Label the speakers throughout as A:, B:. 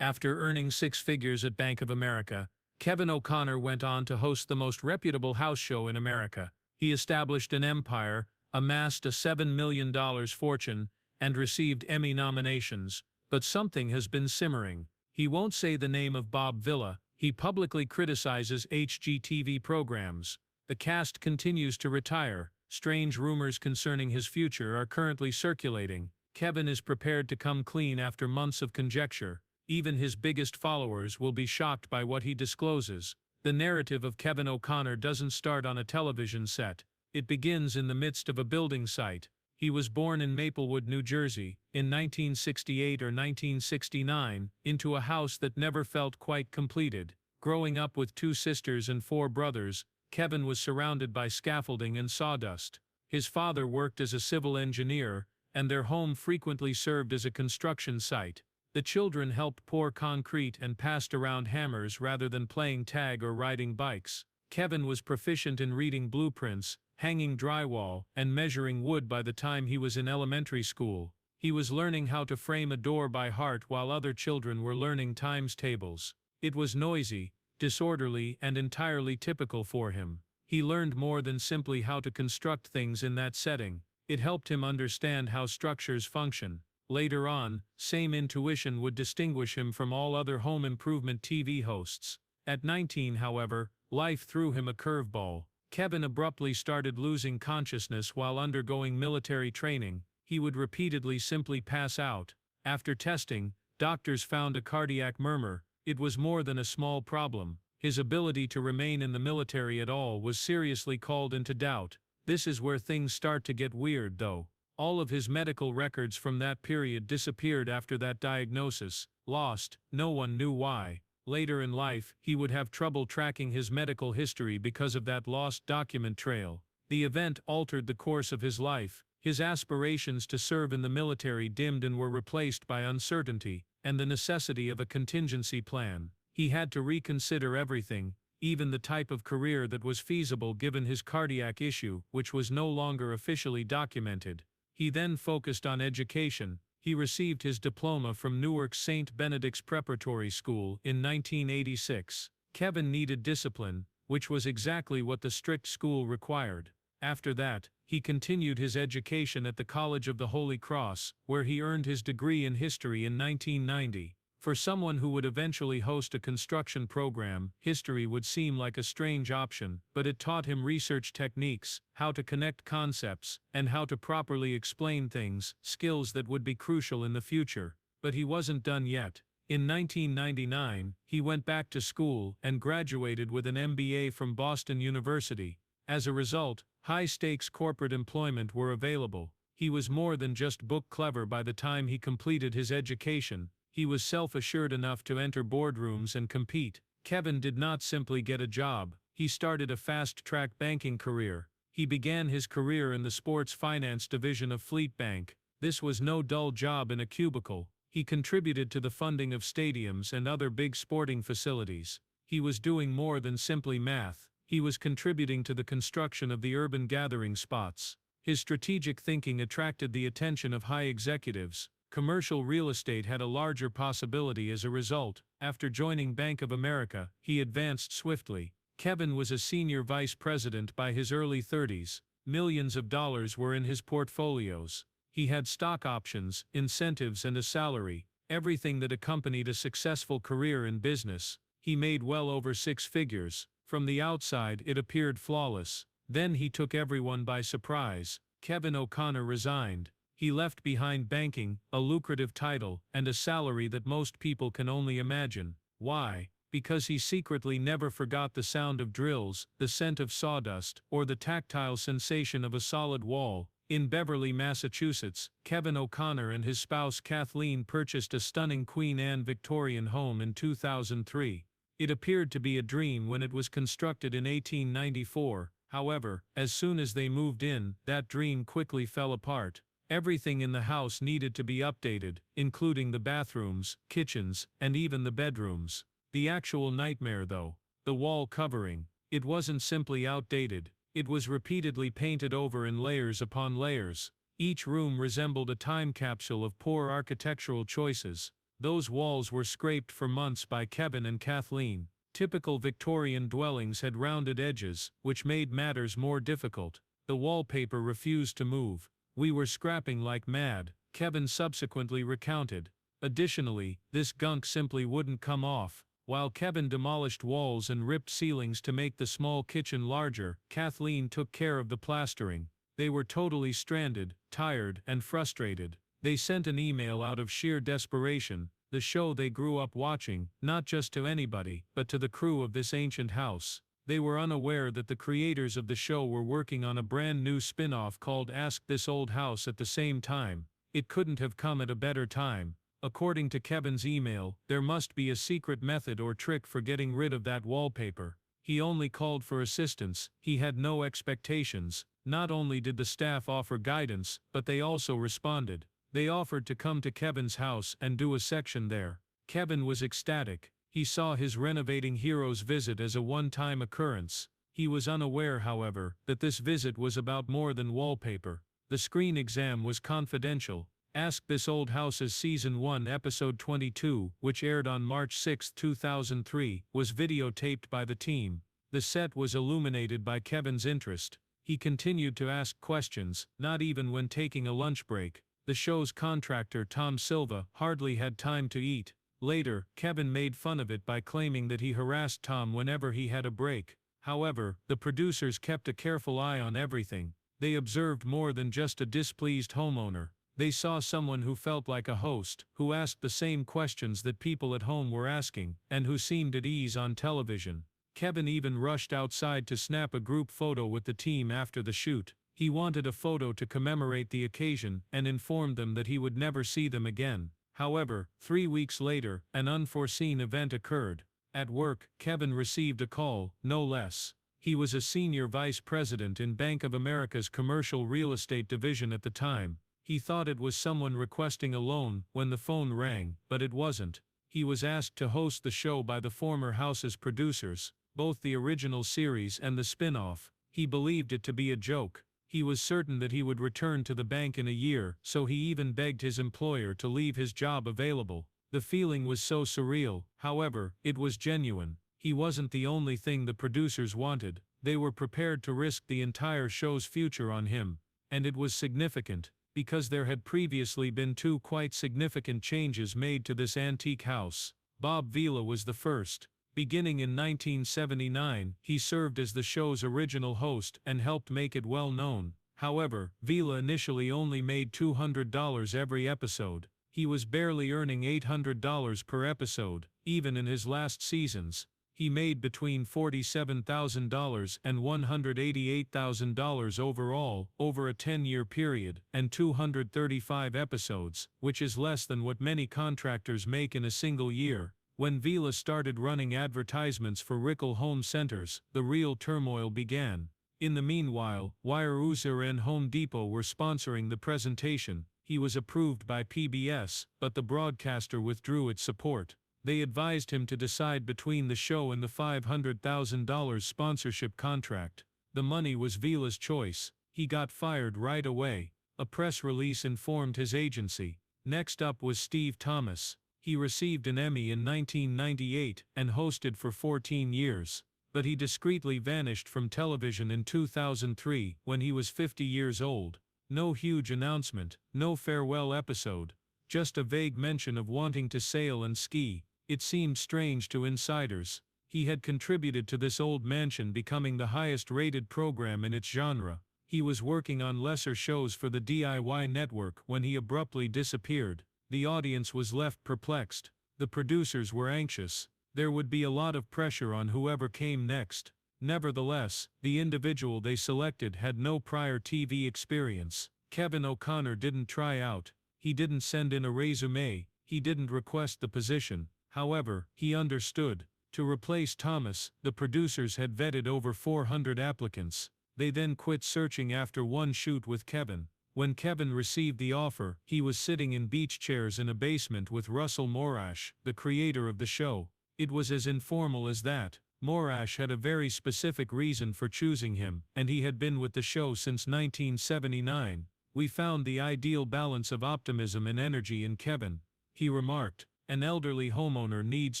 A: After earning six figures at Bank of America, Kevin O'Connor went on to host the most reputable house show in America. He established an empire, amassed a $7 million fortune, and received Emmy nominations. But something has been simmering. He won't say the name of Bob Vila. He publicly criticizes HGTV programs. The cast continues to retire. Strange rumors concerning his future are currently circulating. Kevin is prepared to come clean after months of conjecture. Even his biggest followers will be shocked by what he discloses. The narrative of Kevin O'Connor doesn't start on a television set. It begins in the midst of a building site. He was born in Maplewood, New Jersey, in 1968 or 1969, into a house that never felt quite completed. Growing up with two sisters and four brothers, Kevin was surrounded by scaffolding and sawdust. His father worked as a civil engineer, and their home frequently served as a construction site. The children helped pour concrete and passed around hammers rather than playing tag or riding bikes. Kevin was proficient in reading blueprints, hanging drywall, and measuring wood by the time he was in elementary school. He was learning how to frame a door by heart while other children were learning times tables. It was noisy, disorderly, and entirely typical for him. He learned more than simply how to construct things in that setting. It helped him understand how structures function. Later on, same intuition would distinguish him from all other home improvement TV hosts. At 19, however, life threw him a curveball. Kevin abruptly started losing consciousness while undergoing military training. He would repeatedly simply pass out. After testing, doctors found a cardiac murmur. It was more than a small problem. His ability to remain in the military at all was seriously called into doubt. This is where things start to get weird, though. All of his medical records from that period disappeared after that diagnosis. Lost, no one knew why. Later in life, he would have trouble tracking his medical history because of that lost document trail. The event altered the course of his life. His aspirations to serve in the military dimmed and were replaced by uncertainty and the necessity of a contingency plan. He had to reconsider everything, even the type of career that was feasible given his cardiac issue, which was no longer officially documented. He then focused on education. He received his diploma from Newark's St. Benedict's Preparatory School in 1986. Kevin needed discipline, which was exactly what the strict school required. After that, he continued his education at the College of the Holy Cross, where he earned his degree in history in 1990. For someone who would eventually host a construction program, history would seem like a strange option, but it taught him research techniques, how to connect concepts, and how to properly explain things, skills that would be crucial in the future. But he wasn't done yet. In 1999, he went back to school and graduated with an MBA from Boston University. As a result, high-stakes corporate employment were available. He was more than just book clever by the time he completed his education. He was self-assured enough to enter boardrooms and compete. Kevin did not simply get a job. He started a fast-track banking career. He began his career in the sports finance division of Fleet Bank. This was no dull job in a cubicle. He contributed to the funding of stadiums and other big sporting facilities. He was doing more than simply math. He was contributing to the construction of the urban gathering spots. His strategic thinking attracted the attention of high executives. Commercial real estate had a larger possibility as a result. After joining Bank of America, he advanced swiftly. Kevin was a senior vice president by his early 30s. Millions of dollars were in his portfolios. He had stock options, incentives, and a salary, everything that accompanied a successful career in business. He made well over six figures. From the outside, it appeared flawless. Then he took everyone by surprise. Kevin O'Connor resigned. He left behind banking, a lucrative title, and a salary that most people can only imagine. Why? Because he secretly never forgot the sound of drills, the scent of sawdust, or the tactile sensation of a solid wall. In Beverly, Massachusetts, Kevin O'Connor and his spouse Kathleen purchased a stunning Queen Anne Victorian home in 2003. It appeared to be a dream when it was constructed in 1894. However, as soon as they moved in, that dream quickly fell apart. Everything in the house needed to be updated, including the bathrooms, kitchens, and even the bedrooms. The actual nightmare, though, the wall covering. It wasn't simply outdated. It was repeatedly painted over in layers upon layers. Each room resembled a time capsule of poor architectural choices. Those walls were scraped for months by Kevin and Kathleen. Typical Victorian dwellings had rounded edges, which made matters more difficult. The wallpaper refused to move. We were scrapping like mad, Kevin subsequently recounted. Additionally, this gunk simply wouldn't come off. While Kevin demolished walls and ripped ceilings to make the small kitchen larger, Kathleen took care of the plastering. They were totally stranded, tired, and frustrated. They sent an email out of sheer desperation, the show they grew up watching, not just to anybody, but to the crew of this ancient house. They were unaware that the creators of the show were working on a brand new spin-off called Ask This Old House at the same time. It couldn't have come at a better time. According to Kevin's email, there must be a secret method or trick for getting rid of that wallpaper. He only called for assistance, he had no expectations. Not only did the staff offer guidance, but they also responded. They offered to come to Kevin's house and do a section there. Kevin was ecstatic. He saw his renovating hero's visit as a one-time occurrence. He was unaware, however, that this visit was about more than wallpaper. The screen exam was confidential. Ask This Old House's Season 1 Episode 22, which aired on March 6, 2003, was videotaped by the team. The set was illuminated by Kevin's interest. He continued to ask questions, not even when taking a lunch break. The show's contractor Tom Silva hardly had time to eat. Later, Kevin made fun of it by claiming that he harassed Tom whenever he had a break. However, the producers kept a careful eye on everything. They observed more than just a displeased homeowner. They saw someone who felt like a host, who asked the same questions that people at home were asking, and who seemed at ease on television. Kevin even rushed outside to snap a group photo with the team after the shoot. He wanted a photo to commemorate the occasion and informed them that he would never see them again. However, 3 weeks later, an unforeseen event occurred. At work, Kevin received a call, no less. He was a senior vice president in Bank of America's commercial real estate division at the time. He thought it was someone requesting a loan when the phone rang, but it wasn't. He was asked to host the show by the former House's producers, both the original series and the spin-off. He believed it to be a joke. He was certain that he would return to the bank in a year, so he even begged his employer to leave his job available. The feeling was so surreal, however, it was genuine. He wasn't the only thing the producers wanted. They were prepared to risk the entire show's future on him. And it was significant, because there had previously been 2 quite significant changes made to this antique house. Bob Vila was the first. Beginning in 1979, he served as the show's original host and helped make it well known. However, Vila initially only made $200 every episode. He was barely earning $800 per episode, even in his last seasons. He made between $47,000 and $188,000 overall, over a 10-year period, and 235 episodes, which is less than what many contractors make in a single year. When Vila started running advertisements for Rickle Home Centers, the real turmoil began. In the meanwhile, Weyerhaeuser and Home Depot were sponsoring the presentation. He was approved by PBS, but the broadcaster withdrew its support. They advised him to decide between the show and the $500,000 sponsorship contract. The money was Vila's choice. He got fired right away. A press release informed his agency. Next up was Steve Thomas. He received an Emmy in 1998 and hosted for 14 years. But he discreetly vanished from television in 2003 when he was 50 years old. No huge announcement, no farewell episode. Just a vague mention of wanting to sail and ski. It seemed strange to insiders. He had contributed to this old mansion becoming the highest-rated program in its genre. He was working on lesser shows for the DIY network when he abruptly disappeared. The audience was left perplexed. The producers were anxious. There would be a lot of pressure on whoever came next. Nevertheless, the individual they selected had no prior TV experience. Kevin O'Connor didn't try out. He didn't send in a resume. He didn't request the position. However, he understood. To replace Thomas, the producers had vetted over 400 applicants. They then quit searching after one shoot with Kevin. When Kevin received the offer, he was sitting in beach chairs in a basement with Russell Morash, the creator of the show. It was as informal as that. Morash had a very specific reason for choosing him, and he had been with the show since 1979. "We found the ideal balance of optimism and energy in Kevin," he remarked. An elderly homeowner needs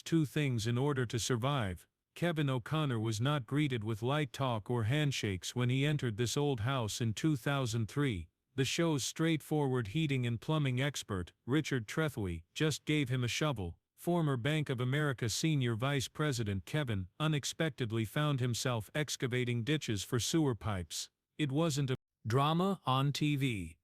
A: two things in order to survive. Kevin O'Connor was not greeted with light talk or handshakes when he entered this old house in 2003. The show's straightforward heating and plumbing expert, Richard Trethewey, just gave him a shovel. Former Bank of America Senior Vice President Kevin unexpectedly found himself excavating ditches for sewer pipes. It wasn't a drama on TV.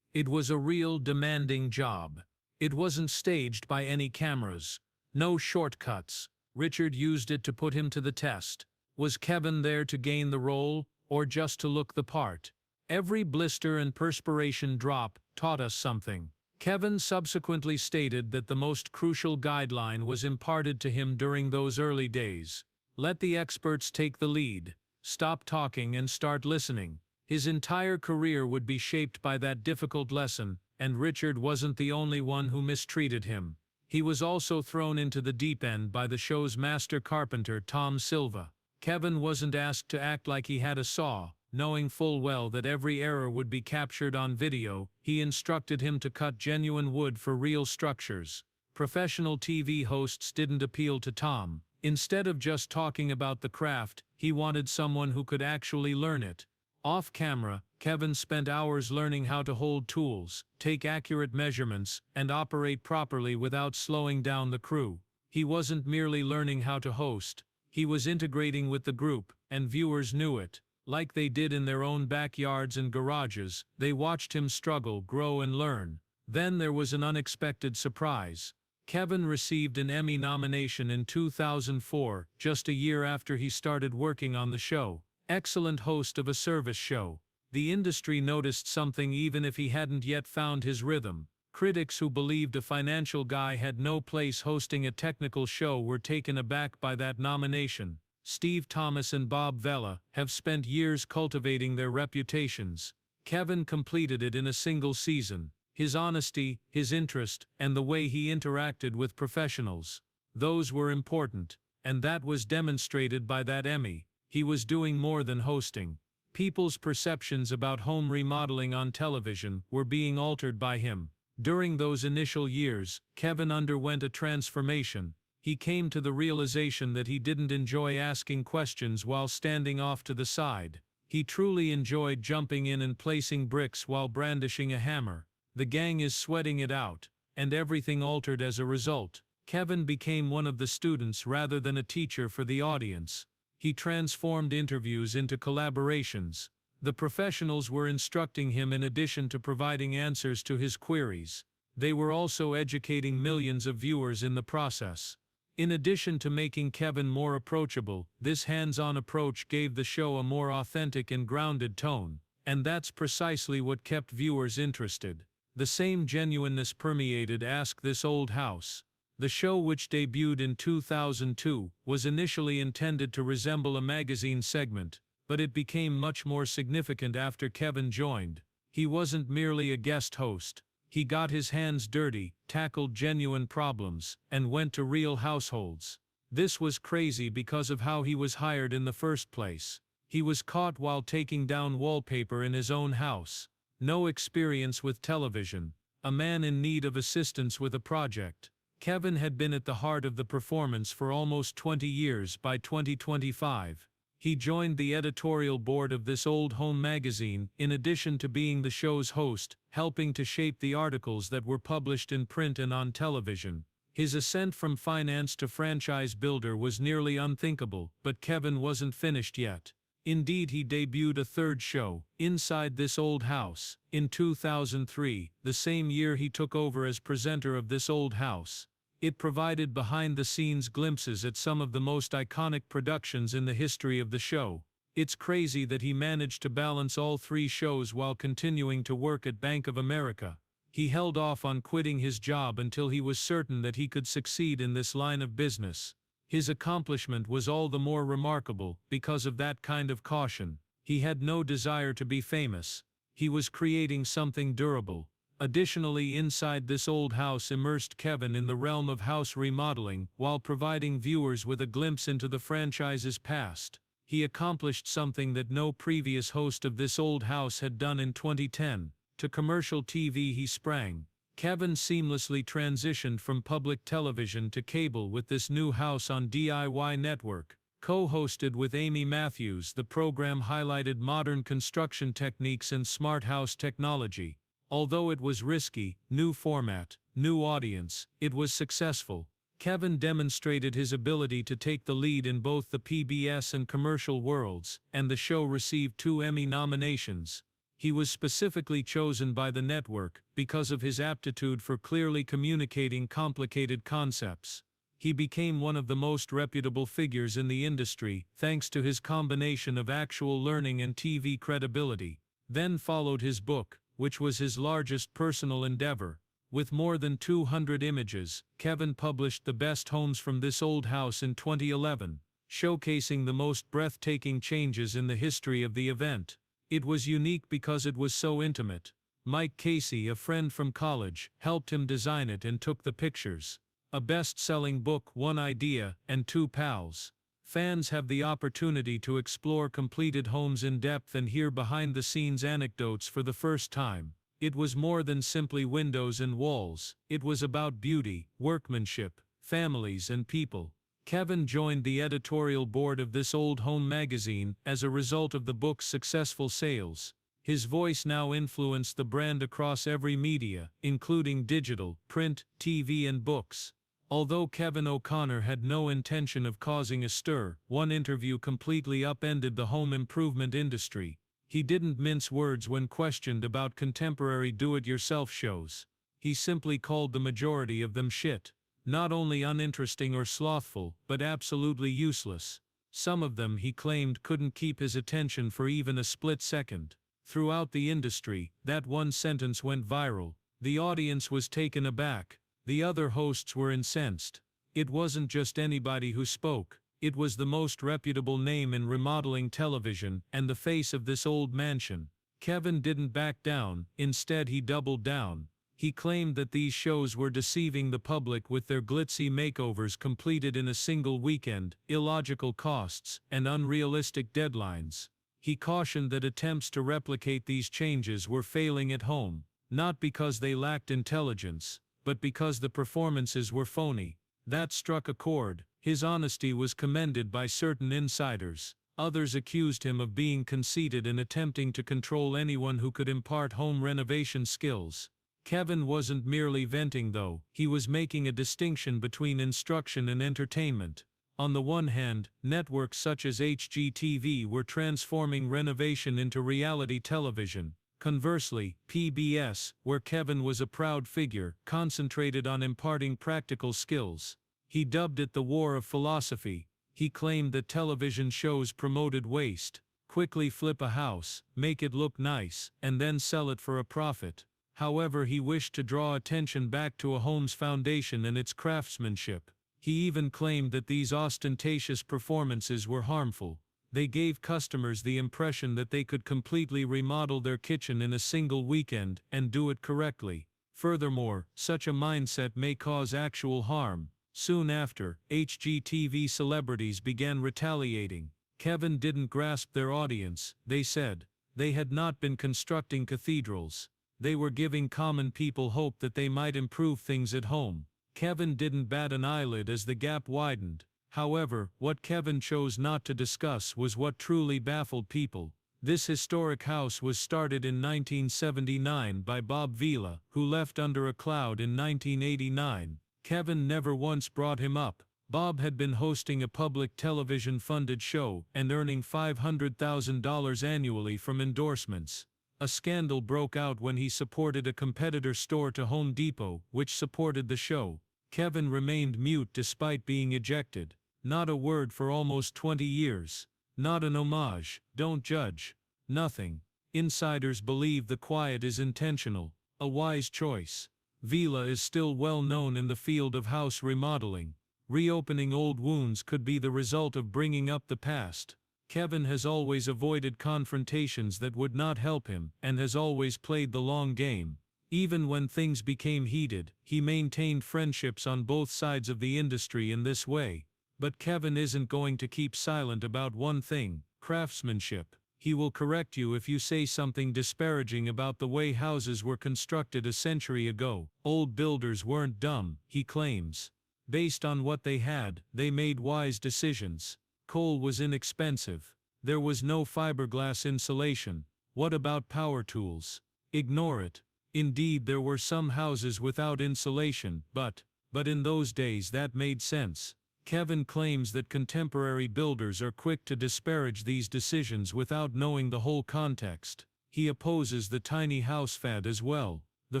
A: It was a real demanding job. It wasn't staged by any cameras. No shortcuts. Richard used it to put him to the test. Was Kevin there to gain the role, or just to look the part? Every blister and perspiration drop taught us something. Kevin subsequently stated that the most crucial guideline was imparted to him during those early days. Let the experts take the lead. Stop talking and start listening. His entire career would be shaped by that difficult lesson, and Richard wasn't the only one who mistreated him. He was also thrown into the deep end by the show's master carpenter Tom Silva. Kevin wasn't asked to act like he had a saw. Knowing full well that every error would be captured on video, he instructed him to cut genuine wood for real structures. Professional TV hosts didn't appeal to Tom. Instead of just talking about the craft, he wanted someone who could actually learn it. Off camera, Kevin spent hours learning how to hold tools, take accurate measurements, and operate properly without slowing down the crew. He wasn't merely learning how to host. He was integrating with the group, and viewers knew it. Like they did in their own backyards and garages, they watched him struggle, grow, and learn. Then there was an unexpected surprise. Kevin received an Emmy nomination in 2004, just a year after he started working on the show. Excellent host of a service show. The industry noticed something even if he hadn't yet found his rhythm. Critics who believed a financial guy had no place hosting a technical show were taken aback by that nomination. Steve Thomas and Bob Vela have spent years cultivating their reputations. Kevin completed it in a single season. His honesty, his interest, and the way he interacted with professionals. Those were important, and that was demonstrated by that Emmy. He was doing more than hosting. People's perceptions about home remodeling on television were being altered by him. During those initial years, Kevin underwent a transformation. He came to the realization that he didn't enjoy asking questions while standing off to the side. He truly enjoyed jumping in and placing bricks while brandishing a hammer. The gang is sweating it out, and everything altered as a result. Kevin became one of the students rather than a teacher for the audience. He transformed interviews into collaborations. The professionals were instructing him in addition to providing answers to his queries. They were also educating millions of viewers in the process. In addition to making Kevin more approachable, this hands-on approach gave the show a more authentic and grounded tone. And that's precisely what kept viewers interested. The same genuineness permeated Ask This Old House. The show, which debuted in 2002, was initially intended to resemble a magazine segment, but it became much more significant after Kevin joined. He wasn't merely a guest host. He got his hands dirty, tackled genuine problems, and went to real households. This was crazy because of how he was hired in the first place. He was caught while taking down wallpaper in his own house. No experience with television. A man in need of assistance with a project. Kevin had been at the heart of the performance for almost 20 years. By 2025, he joined the editorial board of This Old Home magazine, in addition to being the show's host, helping to shape the articles that were published in print and on television. His ascent from finance to franchise builder was nearly unthinkable, but Kevin wasn't finished yet. Indeed, he debuted a third show, Inside This Old House, in 2003, the same year he took over as presenter of This Old House. It provided behind-the-scenes glimpses at some of the most iconic productions in the history of the show. It's crazy that he managed to balance all three shows while continuing to work at Bank of America. He held off on quitting his job until he was certain that he could succeed in this line of business. His accomplishment was all the more remarkable because of that kind of caution. He had no desire to be famous. He was creating something durable. Additionally, Inside This Old House immersed Kevin in the realm of house remodeling while providing viewers with a glimpse into the franchise's past. He accomplished something that no previous host of This Old House had done in 2010. To commercial TV he sprang. Kevin seamlessly transitioned from public television to cable with this new House on DIY network. Co-hosted with Amy Matthews, the program highlighted modern construction techniques and smart house technology. Although it was risky, new format, new audience, it was successful. Kevin demonstrated his ability to take the lead in both the PBS and commercial worlds, and the show received 2 Emmy nominations. He was specifically chosen by the network because of his aptitude for clearly communicating complicated concepts. He became one of the most reputable figures in the industry, thanks to his combination of actual learning and TV credibility. Then followed his book, which was his largest personal endeavor. With more than 200 images, Kevin published The Best Homes from This Old House in 2011, showcasing the most breathtaking changes in the history of the event. It was unique because it was so intimate. Mike Casey, a friend from college, helped him design it and took the pictures. A best-selling book, 1 idea, and 2 pals. Fans have the opportunity to explore completed homes in depth and hear behind-the-scenes anecdotes for the first time. It was more than simply windows and walls. It was about beauty, workmanship, families and people. Kevin joined the editorial board of This Old Home magazine as a result of the book's successful sales. His voice now influenced the brand across every media, including digital, print, TV and books. Although Kevin O'Connor had no intention of causing a stir, one interview completely upended the home improvement industry. He didn't mince words when questioned about contemporary do-it-yourself shows. He simply called the majority of them shit. Not only uninteresting or slothful, but absolutely useless. Some of them, he claimed, couldn't keep his attention for even a split second. Throughout the industry, that one sentence went viral. The audience was taken aback. The other hosts were incensed. It wasn't just anybody who spoke. It was the most reputable name in remodeling television and the face of this old mansion. Kevin didn't back down, instead he doubled down. He claimed that these shows were deceiving the public with their glitzy makeovers completed in a single weekend, illogical costs, and unrealistic deadlines. He cautioned that attempts to replicate these changes were failing at home, not because they lacked intelligence, but because the performances were phony. That struck a chord. His honesty was commended by certain insiders. Others accused him of being conceited and attempting to control anyone who could impart home renovation skills. Kevin wasn't merely venting though, he was making a distinction between instruction and entertainment. On the one hand, networks such as HGTV were transforming renovation into reality television. Conversely, PBS, where Kevin was a proud figure, concentrated on imparting practical skills. He dubbed it the war of philosophy. He claimed that television shows promoted waste. Quickly flip a house, make it look nice, and then sell it for a profit. However, he wished to draw attention back to a home's foundation and its craftsmanship. He even claimed that these ostentatious performances were harmful. They gave customers the impression that they could completely remodel their kitchen in a single weekend and do it correctly. Furthermore, such a mindset may cause actual harm. Soon after, HGTV celebrities began retaliating. Kevin didn't grasp their audience, they said. They had not been constructing cathedrals. They were giving common people hope that they might improve things at home. Kevin didn't bat an eyelid as the gap widened. However, what Kevin chose not to discuss was what truly baffled people. This historic house was started in 1979 by Bob Vila, who left under a cloud in 1989. Kevin never once brought him up. Bob had been hosting a public television-funded show and earning $500,000 annually from endorsements. A scandal broke out when he supported a competitor store to Home Depot, which supported the show. Kevin remained mute despite being ejected. Not a word for almost 20 years. Not an homage, don't judge. Nothing. Insiders believe the quiet is intentional, a wise choice. Vila is still well known in the field of house remodeling. Reopening old wounds could be the result of bringing up the past. Kevin has always avoided confrontations that would not help him, and has always played the long game. Even when things became heated, he maintained friendships on both sides of the industry in this way. But Kevin isn't going to keep silent about one thing: craftsmanship. He will correct you if you say something disparaging about the way houses were constructed a century ago. Old builders weren't dumb, he claims. Based on what they had, they made wise decisions. Coal was inexpensive. There was no fiberglass insulation. What about power tools? Ignore it. Indeed, there were some houses without insulation, but in those days that made sense. Kevin claims that contemporary builders are quick to disparage these decisions without knowing the whole context. He opposes the tiny house fad as well. The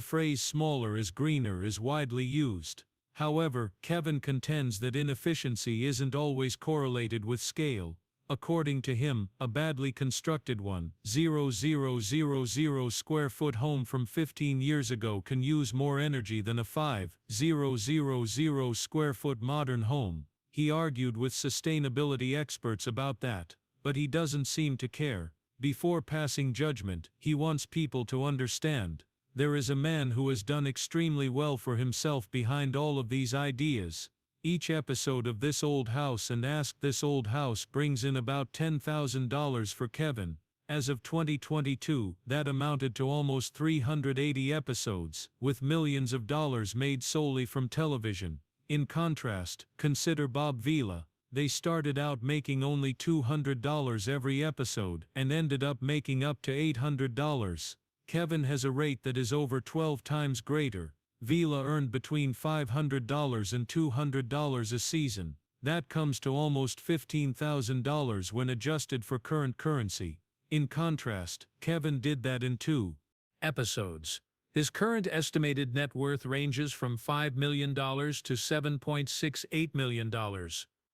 A: phrase smaller is greener is widely used. However, Kevin contends that inefficiency isn't always correlated with scale. According to him, a badly constructed 1,000 square foot home from 15 years ago can use more energy than a 5,000 square foot modern home. He argued with sustainability experts about that, but he doesn't seem to care. Before passing judgment, he wants people to understand. There is a man who has done extremely well for himself behind all of these ideas. Each episode of This Old House and Ask This Old House brings in about $10,000 for Kevin. As of 2022, that amounted to almost 380 episodes, with millions of dollars made solely from television. In contrast, consider Bob Vila. They started out making only $200 every episode and ended up making up to $800. Kevin has a rate that is over 12 times greater. Vila earned between $500 and $200 a season. That comes to almost $15,000 when adjusted for current currency. In contrast, Kevin did that in 2 episodes. His current estimated net worth ranges from $5 million to $7.68 million.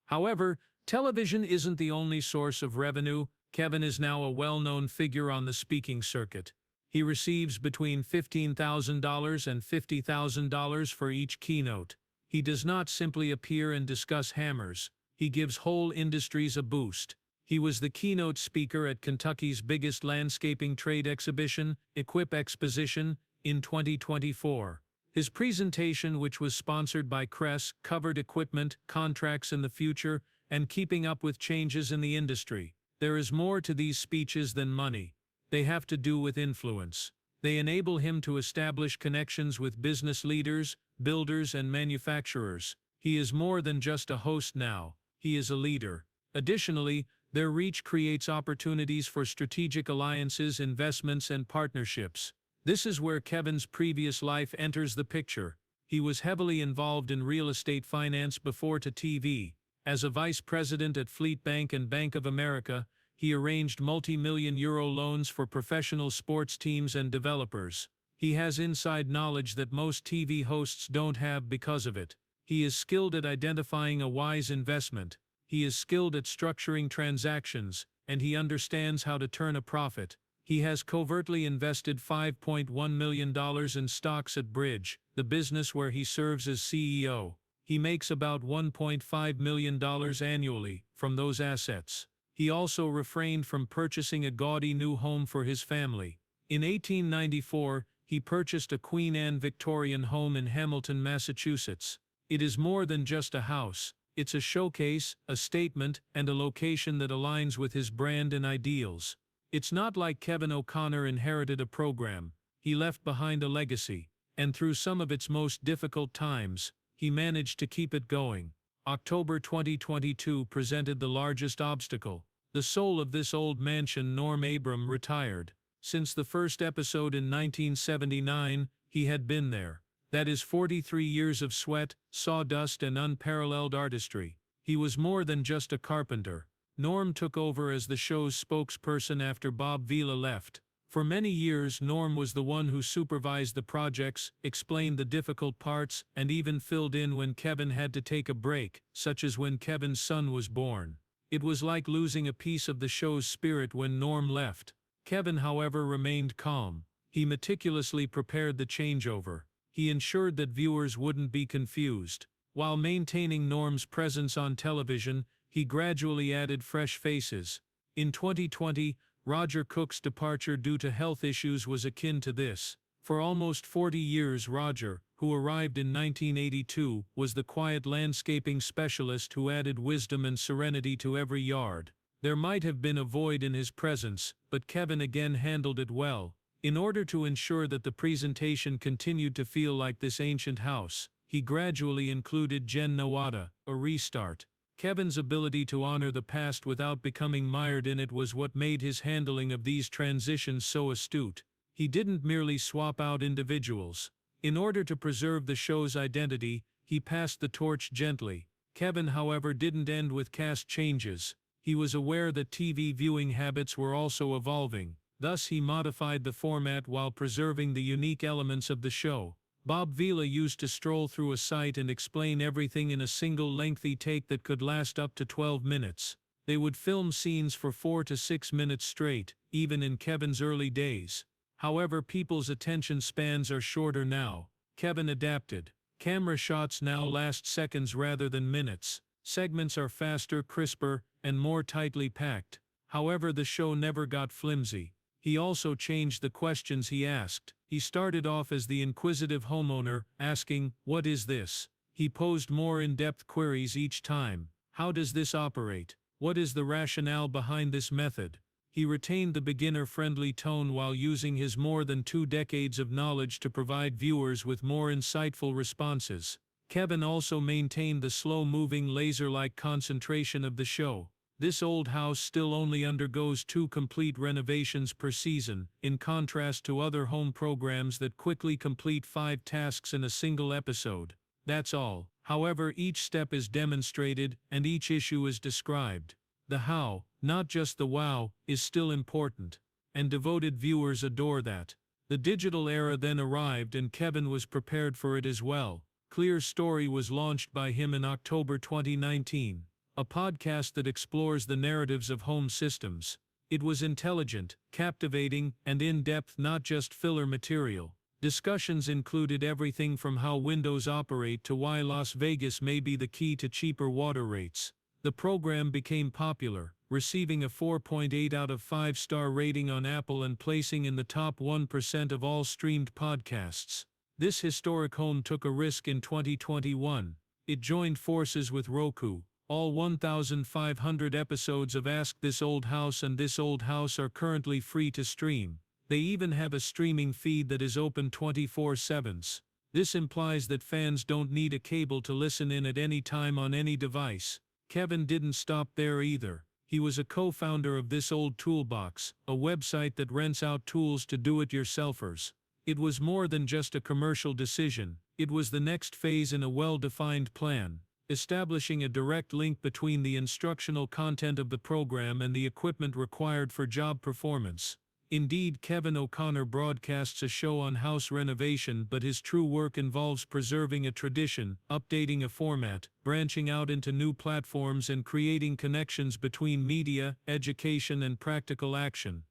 A: However, television isn't the only source of revenue. Kevin is now a well-known figure on the speaking circuit. He receives between $15,000 and $50,000 for each keynote. He does not simply appear and discuss hammers. He gives whole industries a boost. He was the keynote speaker at Kentucky's biggest landscaping trade exhibition, Equip Exposition, in 2024. His presentation, which was sponsored by Cress, covered equipment, contracts in the future, and keeping up with changes in the industry. There is more to these speeches than money. They have to do with influence. They enable him to establish connections with business leaders, builders, and manufacturers. He is more than just a host now. He is a leader. Additionally, their reach creates opportunities for strategic alliances, investments, and partnerships. This is where Kevin's previous life enters the picture. He was heavily involved in real estate finance before to TV. As a vice president at Fleet Bank and Bank of America, he arranged multi-million euro loans for professional sports teams and developers. He has inside knowledge that most TV hosts don't have because of it. He is skilled at identifying a wise investment. He is skilled at structuring transactions, and he understands how to turn a profit. He has covertly invested $5.1 million in stocks at Bridge, the business where he serves as CEO. He makes about $1.5 million annually from those assets. He also refrained from purchasing a gaudy new home for his family. In 1894, he purchased a Queen Anne Victorian home in Hamilton, Massachusetts. It is more than just a house. It's a showcase, a statement, and a location that aligns with his brand and ideals. It's not like Kevin O'Connor inherited a program. He left behind a legacy, and through some of its most difficult times, he managed to keep it going. October 2022 presented the largest obstacle. The soul of this old mansion. Norm Abram retired. Since the first episode in 1979, he had been there. That is 43 years of sweat, sawdust, and unparalleled artistry. He was more than just a carpenter. Norm took over as the show's spokesperson after Bob Vila left. For many years, Norm was the one who supervised the projects, explained the difficult parts, and even filled in when Kevin had to take a break, such as when Kevin's son was born. It was like losing a piece of the show's spirit when Norm left. Kevin, however, remained calm. He meticulously prepared the changeover. He ensured that viewers wouldn't be confused. While maintaining Norm's presence on television, he gradually added fresh faces. In 2020, Roger Cook's departure due to health issues was akin to this. For almost 40 years, Roger, who arrived in 1982, was the quiet landscaping specialist who added wisdom and serenity to every yard. There might have been a void in his presence, but Kevin again handled it well. In order to ensure that the presentation continued to feel like this ancient house, he gradually included Gen Nawada, a restart. Kevin's ability to honor the past without becoming mired in it was what made his handling of these transitions so astute. He didn't merely swap out individuals. In order to preserve the show's identity, he passed the torch gently. Kevin, however, didn't end with cast changes. He was aware that TV viewing habits were also evolving. Thus he modified the format while preserving the unique elements of the show. Bob Vila used to stroll through a site and explain everything in a single lengthy take that could last up to 12 minutes. They would film scenes for 4 to 6 minutes straight, even in Kevin's early days. However, people's attention spans are shorter now. Kevin adapted. Camera shots now last seconds rather than minutes. Segments are faster, crisper, and more tightly packed. However, the show never got flimsy. He also changed the questions he asked. He started off as the inquisitive homeowner, asking, "What is this?" He posed more in-depth queries each time. "How does this operate? What is the rationale behind this method?" He retained the beginner-friendly tone while using his more than 2 decades of knowledge to provide viewers with more insightful responses. Kevin also maintained the slow-moving, laser-like concentration of the show. This old house still only undergoes 2 complete renovations per season, in contrast to other home programs that quickly complete 5 tasks in a single episode. That's all. However, each step is demonstrated, and each issue is described. The how, not just the wow, is still important. And devoted viewers adore that. The digital era then arrived and Kevin was prepared for it as well. Clear Story was launched by him in October 2019. A podcast that explores the narratives of home systems. It was intelligent, captivating, and in-depth, not just filler material. Discussions included everything from how windows operate to why Las Vegas may be the key to cheaper water rates. The program became popular, receiving a 4.8 out of 5-star rating on Apple and placing in the top 1% of all streamed podcasts. This historic home took a risk in 2021. It joined forces with Roku. All 1,500 episodes of Ask This Old House and This Old House are currently free to stream. They even have a streaming feed that is open 24/7. This implies that fans don't need a cable to listen in at any time on any device. Kevin didn't stop there either. He was a co-founder of This Old Toolbox, a website that rents out tools to do-it-yourselfers. It was more than just a commercial decision. It was the next phase in a well-defined plan, establishing a direct link between the instructional content of the program and the equipment required for job performance. Indeed, Kevin O'Connor broadcasts a show on house renovation, but his true work involves preserving a tradition, updating a format, branching out into new platforms, and creating connections between media, education, and practical action.